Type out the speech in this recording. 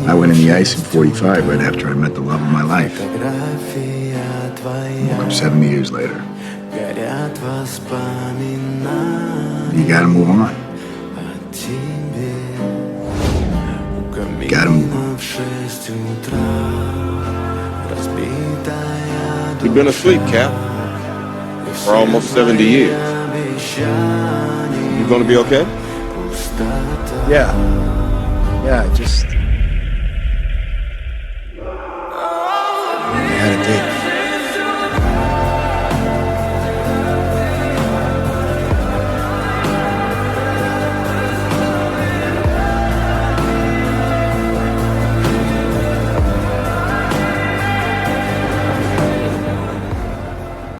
I went in the ice in 45 right after I met the love of my life. Woke up 70 years later. You gotta move on. Gotta move on. You've been asleep, Cap, for almost 70 years. You gonna be okay? Yeah, I just